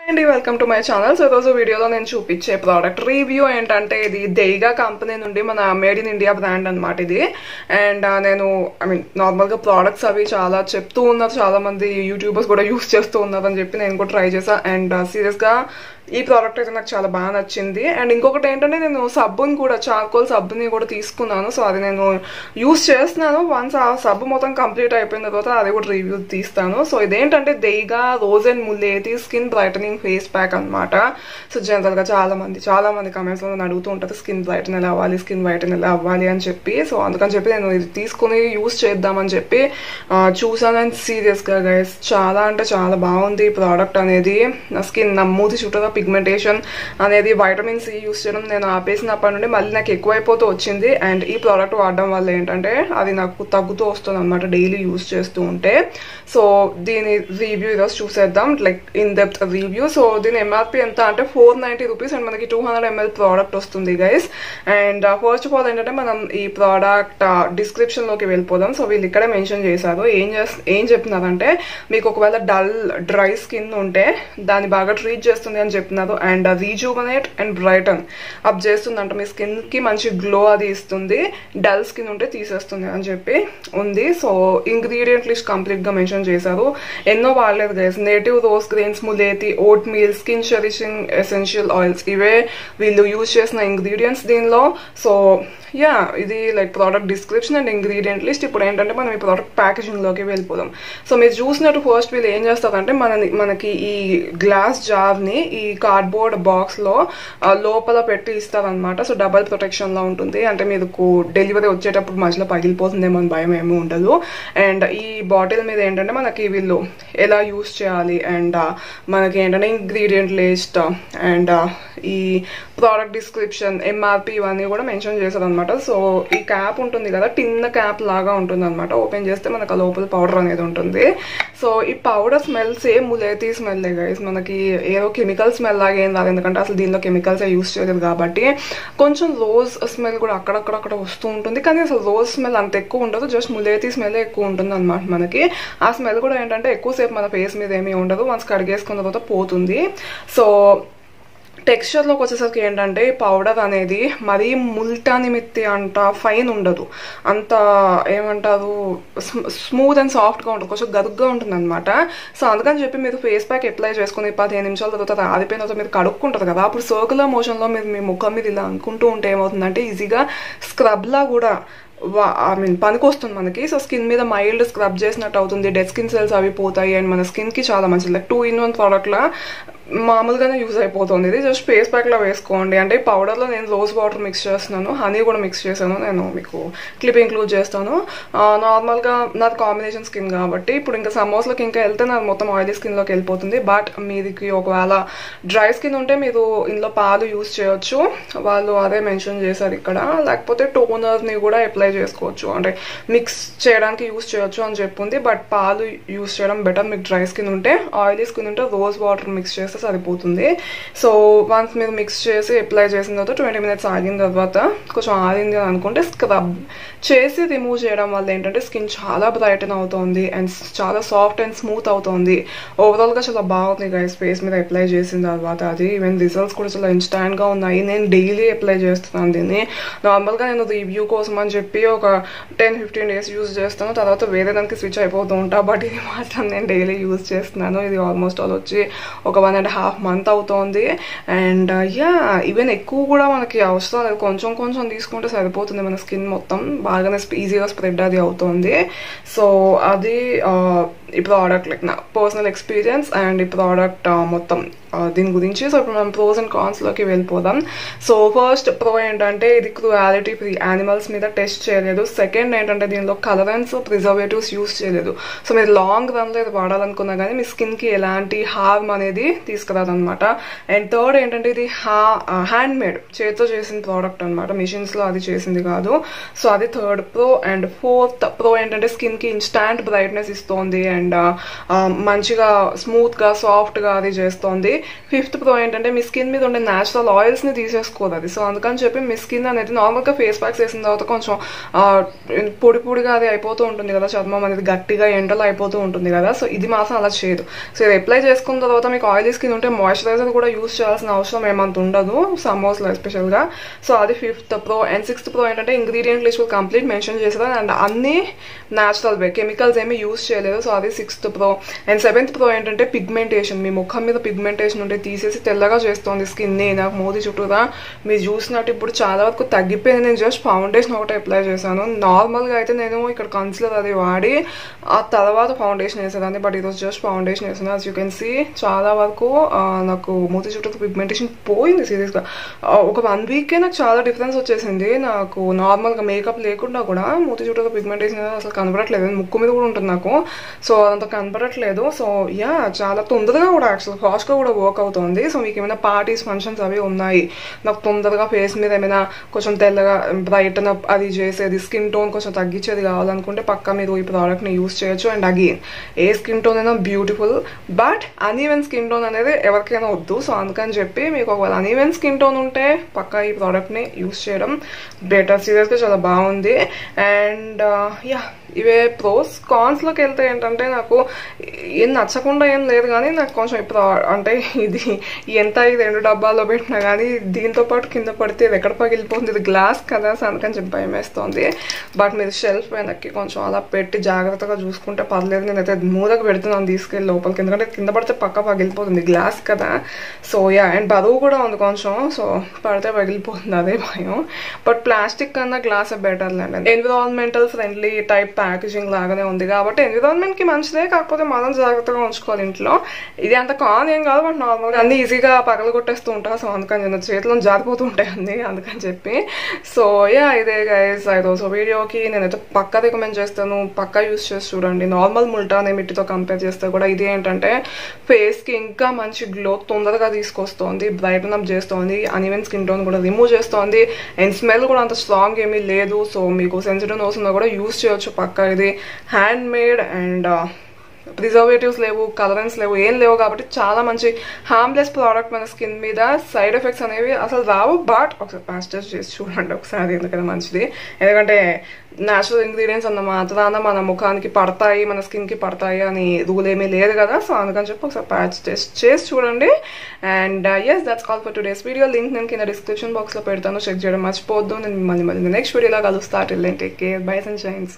అండి welcome to my channel. So ఈరోజు వీడియోలో నేను చూపించే ప్రోడక్ట్ రివ్యూ ఏంటంటే ఇది దైగా కంపెనీ నుండి మన మేడ్ ఇన్ ఇండియా బ్రాండ్ అనమాట ఇది. అండ్ నేను నార్మల్గా ప్రోడక్ట్స్ అవి చాలా చెప్తూ ఉన్నారు, చాలా మంది యూట్యూబర్స్ కూడా యూస్ చేస్తూ ఉన్నారు అని చెప్పి నేను కూడా ట్రై చేశాను. అండ్ సీరియస్గా ఈ ప్రోడక్ట్ అయితే నాకు చాలా బాగా నచ్చింది. అండ్ ఇంకొకటి ఏంటంటే నేను సబ్బుని కూడా చార్కోల్ సబ్బుని కూడా తీసుకున్నాను. సో అది నేను యూస్ చేస్తున్నాను. వన్స్ ఆ సబ్బు మొత్తం కంప్లీట్ అయిపోయిన తర్వాత అది కూడా రివ్యూ తీస్తాను. సో ఇదేంటంటే Deyga rose and mulethi skin brightening face pack అనమాట. సో జనరల్గా చాలా మంది కమెంట్స్లో నన్ను అడుగుతూ ఉంటారు స్కిన్ బ్రైటన్ ఎలా అవ్వాలి, స్కిన్ బ్రైటన్ ఎలా అవ్వాలి అని చెప్పి. సో అందుకని చెప్పి నేను ఇది తీసుకుని యూస్ చేద్దామని చెప్పి చూసాను. అండ్ సీరియస్గా గైస్ చాలా అంటే చాలా బాగుంది ఈ ప్రోడక్ట్ అనేది. నా స్కిన్ నా మూతి చుట్టూ పిగ్మెంటేషన్ అనేది వైటమిన్ సి యూస్ చేయడం నేను ఆపేసినప్పటి నుండి మళ్ళీ నాకు ఎక్కువైపోతూ వచ్చింది. అండ్ ఈ ప్రోడక్ట్ వాడడం వల్ల ఏంటంటే అది నాకు తగ్గుతూ వస్తుంది అనమాట డైలీ యూస్ చేస్తూ ఉంటే. సో దీని రివ్యూ ఈరోజు చూసేద్దాం, like in depth review. So దీని ఎంఆర్పి ఎంత అంటే 490 రూపీస్ అండ్ మనకి 200 ml ప్రోడక్ట్ వస్తుంది guys. And first of all ఏంటంటే మనం ఈ ప్రోడక్ట్ డిస్క్రిప్షన్లోకి వెళ్ళిపోదాం. సో వీళ్ళు ఇక్కడే మెన్షన్ చేశారు ఏం చెప్తున్నారంటే మీకు ఒకవేళ డల్ డ్రై స్కిన్ ఉంటే దాన్ని బాగా ట్రీట్ చేస్తుంది అని చెప్తున్నారు. And rejuvenate and brighten up చేస్తుంది అంటే మీ స్కిన్ కి మంచి గ్లో అది ఇస్తుంది, డల్ స్కిన్ ఉంటే తీసేస్తుంది అని చెప్పి ఉంది. సో ఇంగ్రీడియంట్ లిస్ట్ కంప్లీట్ గా మెన్షన్ చేశారు. ఎన్నో వాడలేదు guys. Native rose grains, mulethi, oat meal, skin cherishing essential oils ఇవే వీళ్ళు యూజ్ చేసిన ఇంగ్రీడియంట్స్ దీనిలో. సో యా ఇది like product description and ingredient list. ఇప్పుడు ఏంటంటే మనం ఈ ప్రోడక్ట్ ప్యాకేజింగ్ లోకి వెళ్ళిపోదాం. సో మీరు చూసినట్టు ఫస్ట్ వీళ్ళు ఏం చేస్తారంటే మనకి ఈ గ్లాస్ జార్ ని ఈ కార్డ్బోర్డ్ బాక్స్ లో లోపల పెట్టి ఇస్తారనమాట. సో డబల్ ప్రొటెక్షన్ లా ఉంటుంది, అంటే మీకు డెలివరీ వచ్చేటప్పుడు మధ్యలో పగిలిపోతుందేమో అని భయం ఏమీ ఉండదు. అండ్ ఈ బాటిల్ మీద ఏంటంటే మనకి వీళ్ళు ఎలా యూస్ చేయాలి అండ్ మనకి ఏంటంటే ఇంగ్రీడియంట్ లిస్ట్ అండ్ ఈ ప్రోడక్ట్ డిస్క్రిప్షన్, ఎంఆర్పి ఇవన్నీ కూడా మెన్షన్ చేశారు అనమాట. సో ఈ క్యాప్ ఉంటుంది కదా, టిన్ క్యాప్ లాగా ఉంటుంది అనమాట. ఓపెన్ చేస్తే మనకు లోపల పౌడర్ అనేది ఉంటుంది. సో ఈ powder smell same mulethi smell guys, మనకి ఏదో కెమికల్ స్మెల్ లాగా ఏం రాదు, ఎందుకంటే అసలు దీనిలో కెమికల్స్ యూస్ చేయలేదు కాబట్టి. కొంచెం రోజ్ స్మెల్ కూడా అక్కడక్కడ వస్తూ ఉంటుంది, కానీ అసలు రోజ్ స్మెల్ అంత ఎక్కువ ఉండదు, జస్ట్ ములేతి స్మెల్ ఎక్కువ ఉంటుంది అనమాట మనకి. ఆ స్మెల్ కూడా ఏంటంటే ఎక్కువసేపు మన ఫేస్ మీద ఏమీ ఉండదు, వన్స్ కడిగేసుకున్న తర్వాత పోతుంది. సో టెక్స్చర్లోకి వచ్చేసరికి ఏంటంటే పౌడర్ అనేది మరీ ముల్టాని మిత్తి అంట ఫైన్ ఉండదు, అంత ఏమంటారు స్మూత్ అండ్ సాఫ్ట్గా ఉంటుంది, కొంచెం గరుగ్గా ఉంటుంది అనమాట. సో అందుకని చెప్పి మీరు ఫేస్ ప్యాక్ అప్లై చేసుకుని 15 నిమిషాల తర్వాత ఆరిపోయిన తర్వాత మీరు కడుక్కుంటారు కదా, అప్పుడు సర్కులర్ మోషన్లో మీరు మీ ముఖం మీద ఇలా అనుకుంటూ ఉంటే ఏమవుతుందంటే ఈజీగా స్క్రబ్లా కూడా పనికొస్తుంది మనకి. సో స్కిన్ మీద మైల్డ్ స్క్రబ్ చేసినట్టు అవుతుంది, డెడ్ స్కిన్ సెల్స్ అవి పోతాయి అండ్ మన స్కిన్కి చాలా మంచిది. లైక్ 2-in-1 ప్రోడక్ట్లా మామూలుగానే యూజ్ అయిపోతుంది. ఇది జస్ట్ ఫేస్ ప్యాక్లో వేసుకోండి. అంటే పౌడర్లో నేను రోజ్ వాటర్ మిక్స్ చేస్తున్నాను, హనీ కూడా మిక్స్ చేశాను, నేను మీకు క్లిప్ ఇంక్లూడ్ చేస్తాను. నార్మల్గా నాది కాంబినేషన్ స్కిన్ కాబట్టి ఇప్పుడు ఇంకా సమ్మర్స్లోకి ఇంకా వెళ్తే నాది మొత్తం ఆయిలీ స్కిన్లోకి వెళ్ళిపోతుంది. బట్ మీదికి ఒకవేళ డ్రై స్కిన్ ఉంటే మీరు ఇందులో పాలు యూజ్ చేయొచ్చు, వాళ్ళు అదే మెన్షన్ చేశారు ఇక్కడ. లేకపోతే టోనర్ని కూడా అప్లై చేసుకోవచ్చు, అంటే మిక్స్ చేయడానికి యూజ్ చేయొచ్చు అని చెప్పింది. బట్ పాలు యూజ్ చేయడం బెటర్ మీకు డ్రై స్కిన్ ఉంటే. ఆయిలీ స్కిన్ ఉంటే రోజ్ వాటర్ మిక్స్ చేస్తే సరిపోతుంది. సో వన్స్ మీరు మిక్స్ చేసి అప్లై చేసిన తర్వాత 20 minutes ఆగిన తర్వాత కొంచెం ఆరింది అని అనుకుంటే స్క్రబ్ చేసి రిమూవ్ చేయడం వల్ల ఏంటంటే స్కిన్ చాలా బ్రైటన్ అవుతుంది అండ్ చాలా సాఫ్ట్ అండ్ స్మూత్ అవుతుంది. ఓవరాల్గా చాలా బాగుంది గైస్ ఫేస్ మీద అప్లై చేసిన తర్వాత. అది ఈవెన్ రిజల్ట్స్ కూడా చాలా ఇన్స్టాంట్గా ఉన్నాయి. నేను డైలీ అప్లై చేస్తున్నాను దీన్ని. నార్మల్గా నేను రివ్యూ కోసం అని చెప్పి ఒక 10-15 days యూజ్ చేస్తాను, తర్వాత వేరే దానికి స్విచ్ అయిపోతూ ఉంటా. బట్ ఇది మాత్రం నేను డైలీ యూజ్ చేస్తున్నాను. ఇది ఆల్మోస్ట్ ఆల్ వచ్చి ఒక 1.5 months అవుతుంది. అండ్ యా ఈవెన్ ఎక్కువ కూడా మనకి అవసరం లేదు, కొంచెం తీసుకుంటే సరిపోతుంది. మన స్కిన్ మొత్తం బాగానే ఈజీగా స్ప్రెడ్ అది అవుతుంది. సో అది ఈ ప్రోడక్ట్ లైక్ నా పర్సనల్ ఎక్స్పీరియన్స్ అండ్ ఈ ప్రోడక్ట్ మొత్తం దీని గురించి. సో ఇప్పుడు మనం ప్రోస్ అండ్ కాన్స్లోకి వెళ్ళిపోదాం. సో ఫస్ట్ ప్రో ఏంటంటే ఇది క్రూయాలిటీ ఫ్రీ, యానిమల్స్ మీద టెస్ట్ చేయలేదు. సెకండ్ ఏంటంటే దీనిలో కలరెన్స్ ప్రిజర్వేటివ్స్ యూస్ చేయలేదు. సో మీరు లాంగ్ రన్లో ఇది వాడాలనుకున్నా కానీ మీ స్కిన్కి ఎలాంటి హార్మ్ అనేది తీసుకురాదనమాట. అండ్ థర్డ్ ఏంటంటే ఇది హ్యాండ్ మేడ్, చేతితో చేసిన ప్రోడక్ట్ అనమాట, మిషన్స్లో అది చేసింది కాదు. సో అది third pro. And fourth pro ఏంటంటే స్కిన్కి ఇన్స్టాంట్ బ్రైట్నెస్ ఇస్తుంది అండ్ మంచిగా స్మూత్గా సాఫ్ట్గా అది చేస్తుంది. ఫిఫ్త్ ప్రో ఏంటంటే మీ స్కిన్ మీద ఉండే న్యాచురల్ ఆయిల్స్ని తీసేసుకోదు అది. సో అందుకని చెప్పి మీ స్కిన్ అనేది నార్మల్గా ఫేస్ ప్యాక్స్ వేసిన తర్వాత కొంచెం పొడి పొడిగా అది అయిపోతూ ఉంటుంది కదా, చర్మం అనేది గట్టిగా ఎండలో అయిపోతూ ఉంటుంది కదా. సో ఇది మాత్రం అలా చేయదు. సో ఇది అప్లై చేసుకున్న తర్వాత మీకు ఆయిలీ స్కిన్ ఉంటే మాయిశ్చరైజర్ కూడా యూస్ చేయాల్సిన అవసరం ఏమంత ఉండదు సమ్మర్స్లో ఎస్పెషల్గా. సో అది fifth pro. And sixth pro ఏంటంటే ఇంగ్రీడియంట్ లిస్ట్ కంప్లీట్ మెన్షన్ చేశారు అండ్ అన్ని న్యాచురల్ వే, కెమికల్స్ ఏమీ యూస్ చేయలేదు. సో అది sixth pro. And seventh pro ఏంటంటే పిగ్మెంటేషన్, మీ ముఖం మీద పిగ్మెంటేషన్ ఉంటే తీసేసి తెల్లగా చేస్తుంది స్కిన్ని. నాకు మోదీ చుట్టూరా మీరు చూసినట్టు ఇప్పుడు చాలా వరకు తగ్గిపోయింది. నేను జస్ట్ ఫౌండేషన్ ఒకటి అప్లై చేశాను. నార్మల్గా అయితే నేను ఇక్కడ కన్సిలర్ అది వాడి ఆ తర్వాత ఫౌండేషన్ వేసేదాన్ని, బట్ ఈరోజు జస్ట్ ఫౌండేషన్ వేసాను. యాజ్ యూ కెన్ సీ చాలా వరకు నాకు మోదీ చుట్టూ పిగ్మెంటేషన్ పోయింది సీరియస్గా. ఒక 1 వీకే నాకు చాలా డిఫరెన్స్ వచ్చేసింది. నాకు నార్మల్గా మేకప్ లేకుండా కూడా మోదీ చుట్టూ పిగ్మెంటేషన్ అసలు కనబడట్లేదు. ముక్కు మీద కూడా ఉంటుంది నాకు, సో అదంతా కనబడట్లేదు. సో యా చాలా తొందరగా కూడా యాక్చువల్ ఫాస్ట్గా కూడా వర్క్ అవుతుంది. సో మీకు ఏమైనా పార్టీస్ ఫంక్షన్స్ అవి ఉన్నాయి, నాకు తొందరగా ఫేస్ మీద ఏమైనా కొంచెం తెల్లగా బ్రైటన్ అప్ అది చేసేది, స్కిన్ టోన్ కొంచెం తగ్గించేది కావాలనుకుంటే పక్కా మీరు ఈ ప్రోడక్ట్ని యూస్ చేయొచ్చు. అండ్ అగైన్ ఏ స్కిన్ టోన్ అయినా beautiful, but uneven skin tone అనేది ఎవరికైనా వద్దు. సో అందుకని చెప్పి మీకు ఒకవేళ అన్ఈవెన్ స్కిన్ టోన్ ఉంటే పక్కా ఈ ప్రోడక్ట్ని యూస్ చేయడం బెటర్. సీరియస్గా చాలా బాగుంది. అండ్ యా ఇవే ప్రోస్. కాన్స్లోకి వెళ్తే ఏంటంటే నాకు ఏం నచ్చకుండా ఏం లేదు, కానీ నాకు కొంచెం ఇప్పుడు అంటే ఇది ఎంత ఇది 2 డబ్బాల్లో పెట్టినా కానీ దీంతో పాటు కింద పడితే ఇది ఎక్కడ పగిలిపోతుంది, ఇది గ్లాస్ కదా, సో అందుకని చెప్పి భయం వేస్తుంది. బట్ మీరు షెల్ఫ్ వెనక్కి కొంచెం అలా పెట్టి జాగ్రత్తగా చూసుకుంటే పర్లేదు. నేనైతే మూలకు పెడుతున్నాను తీసుకెళ్ళి లోపలికి, ఎందుకంటే కింద పడితే పక్క పగిలిపోతుంది, గ్లాస్ కదా. సో యా అండ్ బరువు కూడా ఉంది కొంచెం, సో పడితే పగిలిపోతుంది అదే భయం. బట్ ప్లాస్టిక్ కన్నా గ్లాస్ బెటర్ లేండి. ఎన్విరాన్మెంటల్ ఫ్రెండ్లీ టైప్ ప్యాకేజింగ్ లాగానే ఉంది కాబట్టి ఎన్విరాన్మెంట్ కి మంచిదే, కాకపోతే మనం జాగ్రత్తగా ఉంచుకోవాలి ఇంట్లో. ఇది అంత కాన్ ఏం కాదు, బట్ నార్మల్గా అన్ని ఈజీగా పగల కొట్టేస్తూ ఉంటా. సో అందుకని నేను చేతిలో జారిపోతూ ఉంటాయి అన్ని, అందుకని చెప్పి. సో యా ఇదే గైస్ ఈరోజు వీడియోకి నేనైతే పక్కా రికమెండ్ చేస్తాను, పక్కా యూస్ చేసి చూడండి. నార్మల్ ముల్టాన్ మిట్టితో కంపేర్ చేస్తే కూడా ఇది ఏంటంటే ఫేస్ కి ఇంకా మంచి గ్లో తొందరగా తీసుకొస్తుంది, బ్రైటన్ అప్ చేస్తుంది, అన్ఈవెన్ స్కిన్ టోన్ కూడా రిమూవ్ చేస్తుంది. అండ్ స్మెల్ కూడా అంత స్ట్రాంగ్ ఏమీ లేదు. సో మీకు సెన్సిటివ్ నోస్ ఉన్నా కూడా యూస్ చేయొచ్చు పక్కా. ఇది హ్యాండ్ మేడ్ అండ్ ప్రిజర్వేటివ్స్ లేవు, కలరెన్స్ లేవు, ఏం లేవు కాబట్టి చాలా మంచి హార్మ్లెస్ ప్రోడక్ట్. మన స్కిన్ మీద సైడ్ ఎఫెక్ట్స్ అనేవి అసలు రావు. బట్ ఒకసారి ప్యాచ్ టెస్ట్ చేసి చూడండి ఒకసారి, ఎందుకంటే మంచిది. ఎందుకంటే న్యాచురల్ ఇంగ్రీడియంట్స్ అన్న మాత్రాన మన ముఖానికి పడతాయి, మన స్కిన్కి పడతాయి అని రూల్ ఏమీ లేదు కదా. సో అందుకని చెప్పి ఒకసారి ప్యాచ్ టెస్ట్ చేసి చూడండి. And yes that's all for today's video. Link నేను కింద డిస్క్రిప్షన్ బాక్స్లో పెడతాను, చెక్ చేయడం మర్చిపోవద్దు. నేను మళ్ళీ నెక్స్ట్ వీడియోలో కలుస్తా. Till then take care, bye and shines.